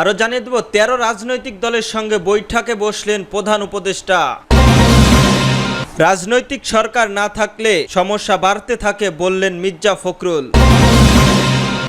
আরো জানিয়ে দেব 13 রাজনৈতিক দলের সঙ্গে বৈঠকে বসলেন প্রধান উপদেষ্টা। রাজনৈতিক সরকার না থাকলে সমস্যা বাড়তে থাকে বললেন মির্জা ফখরুল।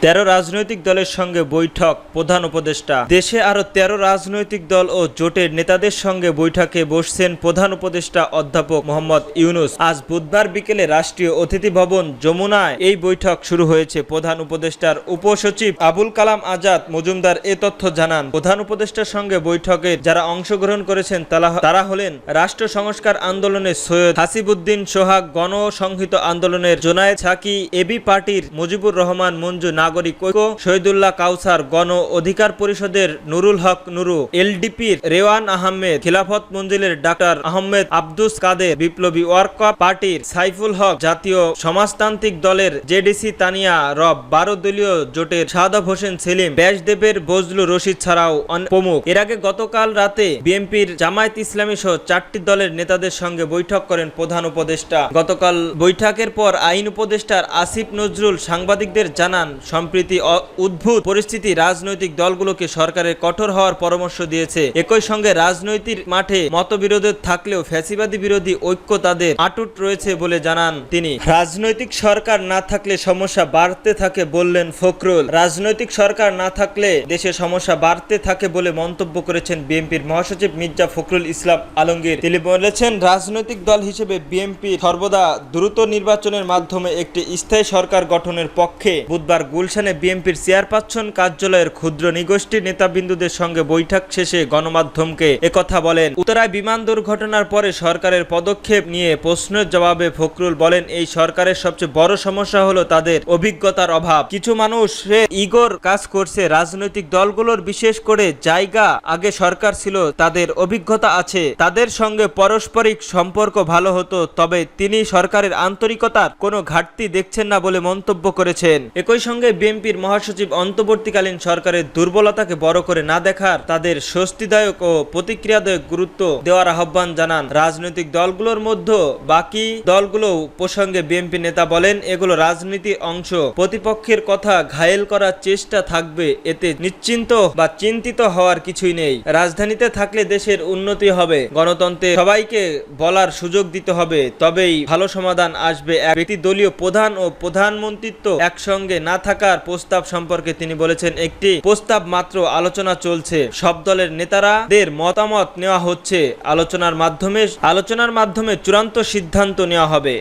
13 রাজনৈতিক দলের সঙ্গে বৈঠক প্রধান উপদেষ্টা। দেশে আরো 13 রাজনৈতিক দল ও জোটের নেতাদের সঙ্গে বৈঠকে বসছেন প্রধান উপদেষ্টা অধ্যাপক মোহাম্মদ ইউনূস। আজ বুধবার বিকেলে রাষ্ট্রীয় অতিথি ভবন যমুনায় এই বৈঠক শুরু হয়েছে। প্রধান উপদেষ্টার উপসচিব আবুল কালাম আজাদ মজুমদার এ তথ্য জানান। প্রধান উপদেষ্টার সঙ্গে বৈঠকে যারা অংশগ্রহণ করেছেন তারা হলেন রাষ্ট্র সংস্কার আন্দোলনের সৈয়দ হাসিবুদ্দিন সোহাগ, গণসংহত আন্দোলনের জোনায়েদ সাকি, এবি পার্টির মুজিবুর রহমান মঞ্জু, নাগরিক ঐক্য শহীদুল্লাহ কাউসার, গণ অধিকার পরিষদের নুরুল হক নুরু, এলডিপির রেওয়ান আহমেদ, খিলাফত মঞ্জিলের ডাক্তার আহমেদ আব্দুস কাদের, বিপ্লবী ওয়ার্কার পার্টির সাইফুল হক, জাতীয় সমাজতান্ত্রিক দলের জেডিসি তানিয়া রব, 12 দলীয় জোটের শাহাদাত হোসেন সেলিম, ব্যাসদেবের বজলু রশিদ ছাড়াও প্রমুখ। এর আগে গতকাল রাতে বিএনপির জামায়াত ইসলামী সহ 4টি দলের নেতাদের সঙ্গে বৈঠক করেন প্রধান উপদেষ্টা। গতকাল বৈঠকের পর আইন উপদেষ্টা আসিফ নজরুল সাংবাদিকদের জানান, সম্প্রতি উদ্ভূত পরিস্থিতি রাজনৈতিক দলগুলোকে সরকারের কঠোর হওয়ার পরামর্শ দিয়েছে। একই সঙ্গে রাজনৈতিক মাঠে মতবিরোধ থাকলেও ফ্যাসিবাদী বিরোধী ঐক্য তাদের অটুট রয়েছে বলে জানান তিনি। রাজনৈতিক সরকার না থাকলে সমস্যা বাড়তে থাকে বললেন ফখরুল। রাজনৈতিক সরকার না থাকলে দেশে সমস্যা বাড়তে থাকে বলে মন্তব্য করেছেন বিএনপির মহাসচিব মির্জা ফখরুল ইসলাম আলমগীর। তিনি বলেছেন, রাজনৈতিক দল হিসেবে বিএনপি সর্বদা দ্রুত নির্বাচনের মাধ্যমে একটি স্থায়ী সরকার গঠনের পক্ষে। বুধবার গুলশানে বিএনপির চেয়ারপারসন কার্যালয়ের ক্ষুদ্র নিগোষ্ঠীর নেতাবৃন্দদের সঙ্গে বৈঠক শেষে গণমাধ্যমকে একথা বলেন। উত্তরায় বিমান দুর্ঘটনার পরে সরকারের পদক্ষেপ নিয়ে প্রশ্নের জবাবে ফখরুল বলেন, এই সরকারের সবচেয়ে বড় সমস্যা হলো তাদের অভিজ্ঞতার অভাব। কিছু মানুষের ইগোর কাজ করছে। রাজনৈতিক দলগুলোর বিশেষ করে জায়গা আগে সরকার ছিল, তাদের অভিজ্ঞতা আছে, তাদের সঙ্গে পারস্পরিক সম্পর্ক ভালো হতো, তবে তিনি সরকারের আন্তরিকতার কোনো ঘাটতি দেখছেন না বলে মন্তব্য করেছেন। একই সঙ্গে বিএনপির মহাসচিব অন্তর্বর্তীকালীন সরকারের দুর্বলতাকে বড় করে না দেখার, তাদের স্বস্তিদায়ক ও প্রতিক্রিয়াদায়ক গুরুত্ব দেওয়ার আহ্বান জানান। রাজনৈতিক দলগুলোর মধ্যে বাকি দলগুলো প্রসঙ্গে বিএনপি নেতা বলেন, এগুলো রাজনীতির অংশ, প্রতিপক্ষের কথা ঘায়েল করার চেষ্টা থাকবে, এতে নিশ্চিন্ত বা চিন্তিত হওয়ার কিছুই নেই। রাজধানীতে থাকলে দেশের উন্নতি হবে, গণতন্ত্রে সবাইকে বলার সুযোগ দিতে হবে, তবেই ভালো সমাধান আসবে। এক ব্যক্তি দলীয় প্রধান ও প্রধানমন্ত্রিত্ব একসঙ্গে না থাকার প্রস্তাব সম্পর্কে তিনি বলেছেন, একটি প্রস্তাব মাত্র, আলোচনা চলছে, সব দলের নেতারাদের মতামত নেওয়া হচ্ছে, আলোচনার মাধ্যমে চূড়ান্ত সিদ্ধান্ত নেওয়া হবে।